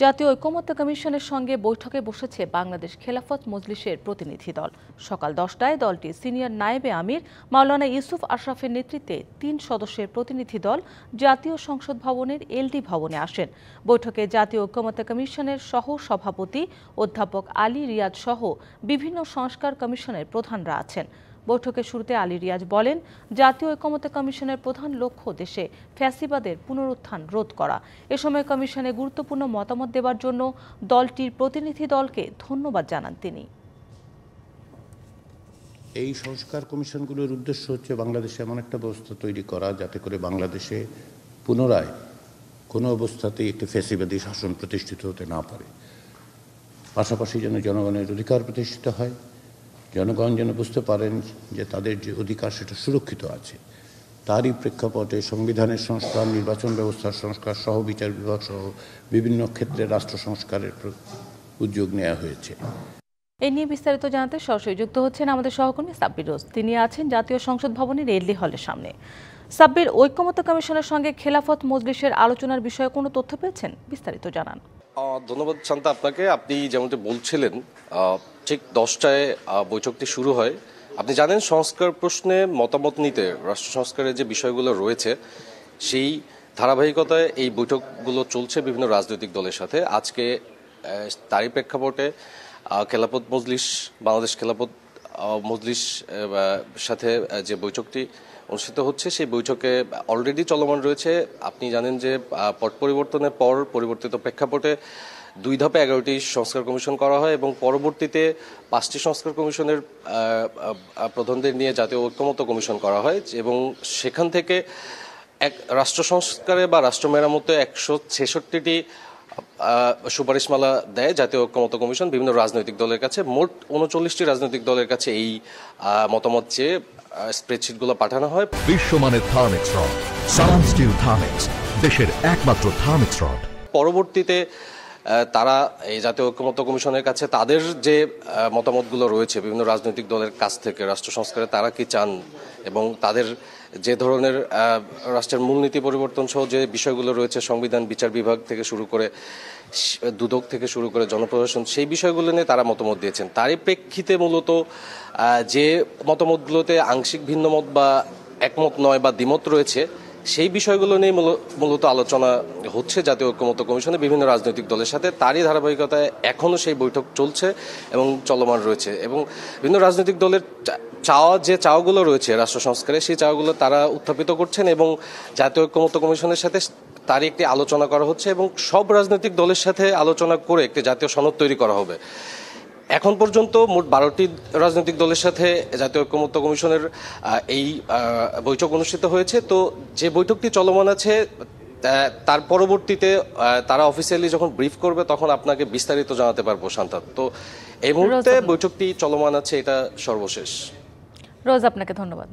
জাতীয় ঐকমত্য কমিশনের সঙ্গে বৈঠকে বসেছে বাংলাদেশ খেলাফত মজলিসের প্রতিনিধি দল। সকাল 10টায় দলটি সিনিয়র নায়েবে আমির মাওলানা ইউসুফ আশরাফের নেতৃত্বে 3 সদস্যের প্রতিনিধি দল জাতীয় সংসদ ভবনের এলডি ভবনে আসেন। বৈঠকে জাতীয় ঐকমত্য কমিশনের সহ সভাপতি অধ্যাপক আলী রিয়াজ সহ বিভিন্ন সংস্কার কমিশনের প্রধানরা আছেন। বৈঠকের শুরুতে আলী রিয়াজ বলেন, জাতীয় ঐকমত্য কমিশনের প্রধান লক্ষ্য দেশে ফ্যাসিবাদের পুনরুত্থান রোধ করা। এ সময় কমিশনে গুরুত্বপূর্ণ মতামত দেওয়ার জন্য দলটির প্রতিনিধি দলকে ধন্যবাদ জানান তিনি। এই সংস্কার কমিশনগুলোর উদ্দেশ্য হচ্ছে বাংলাদেশে এমন একটা ব্যবস্থা তৈরি করা যাতে করে বাংলাদেশে পুনরায় কোনো অবস্থাতেই একটি ফ্যাসিবাদী শাসন প্রতিষ্ঠিত হতে না পারে। পাশাপাশি যেন জনগণের অধিকার প্রতিষ্ঠিত হয়, জনগণ যেন বুঝতে পারেন যে তাদের যে অধিকার সেটা সুরক্ষিত আছে। তারই প্রেক্ষাপটে সংবিধানের সংস্কার, নির্বাচন ব্যবস্থার সংস্কার সহ বিচার বিভাগ সহ বিভিন্ন ক্ষেত্রে রাষ্ট্র সংস্কারের উদ্যোগ নেওয়া হয়েছে। এ নিয়ে বিস্তারিত জানাতে সরাসরি যুক্ত হচ্ছেন আমাদের সহকর্মী সাব্বির রোজ। তিনি আছেন জাতীয় সংসদ ভবনের এলডি হলের সামনে। সাব্বির, ঐকমত্য কমিশনের সঙ্গে খেলাফত মজলিসের আলোচনার বিষয়ে কোনো তথ্য পেয়েছেন? বিস্তারিত জানান। ধন্যবাদ শান্তা আপনাকে। আপনি যেমনটি বলছিলেন, ঠিক 10টায় বৈঠকটি শুরু হয়। আপনি জানেন, সংস্কার প্রশ্নে মতামত নিতে রাষ্ট্র সংস্কারের যে বিষয়গুলো রয়েছে সেই ধারাবাহিকতায় এই বৈঠকগুলো চলছে বিভিন্ন রাজনৈতিক দলের সাথে। আজকে তারই প্রেক্ষাপটে খেলাফত মজলিস, বাংলাদেশ খেলাফত মজলিস সাথে যে বৈঠকটি অনুষ্ঠিত হচ্ছে সেই বৈঠকে অলরেডি চলমান রয়েছে। আপনি জানেন যে পট পরিবর্তনের পর পরিবর্তিত প্রেক্ষাপটে 2 ধাপে 11টি সংস্কার কমিশন করা হয় এবং পরবর্তীতে 5টি সংস্কার কমিশনের প্রধানদের নিয়ে জাতীয় ঐকমত্য কমিশন করা হয় এবং সেখান থেকে এক রাষ্ট্র সংস্কারে বা রাষ্ট্র মেরামতে 166টি সুপারিশমালা দেয় জাতীয় ঐকমত্য কমিশন বিভিন্ন রাজনৈতিক দলের কাছে। মোট 39টি রাজনৈতিক দলের কাছে এই মতামত চেয়ে স্প্রেডশিটগুলো পাঠানো হয়। বিশ্বমানের থার্মিক্স রড, সালাম স্টিল থার্মিক্স, দেশের একমাত্র থার্মিক্স রড। পরবর্তীতে তারা এই জাতীয় ঐকমত্য কমিশনের কাছে তাদের যে মতামতগুলো রয়েছে বিভিন্ন রাজনৈতিক দলের কাছ থেকে রাষ্ট্র সংস্কারে তারা কি চান এবং তাদের যে ধরনের রাষ্ট্রের মূলনীতি পরিবর্তন সহ যে বিষয়গুলো রয়েছে, সংবিধান, বিচার বিভাগ থেকে শুরু করে দুদক থেকে শুরু করে জনপ্রশাসন, সেই বিষয়গুলো নিয়ে তারা মতামত দিয়েছেন। তারই প্রেক্ষিতে মূলত যে মতামতগুলোতে আংশিক ভিন্নমত বা একমত নয় বা দ্বিমত রয়েছে সেই বিষয়গুলো নিয়ে মূলত আলোচনা হচ্ছে জাতীয় ঐকমত্য কমিশনে বিভিন্ন রাজনৈতিক দলের সাথে। তারই ধারাবাহিকতায় এখনও সেই বৈঠক চলছে এবং চলমান রয়েছে এবং বিভিন্ন রাজনৈতিক দলের যে চাওয়াগুলো রয়েছে রাষ্ট্র সংস্কারে সেই চাওয়াগুলো তারা উত্থাপিত করছেন এবং জাতীয় ঐকমত্য কমিশনের সাথে তারই একটি আলোচনা করা হচ্ছে এবং সব রাজনৈতিক দলের সাথে আলোচনা করে একটি জাতীয় সনদ তৈরি করা হবে। এখন পর্যন্ত মোট 12টি রাজনৈতিক দলের সাথে জাতীয় ঐকমত্য কমিশনের এই বৈঠক অনুষ্ঠিত হয়েছে। তো যে বৈঠকটি চলমান আছে তার পরবর্তীতে তারা অফিসিয়ালি যখন ব্রিফ করবে তখন আপনাকে বিস্তারিত জানাতে পারবো শান্তা। তো এই মুহূর্তে বৈঠকটি চলমান আছে, এটা সর্বশেষ। রোজ, আপনাকে ধন্যবাদ।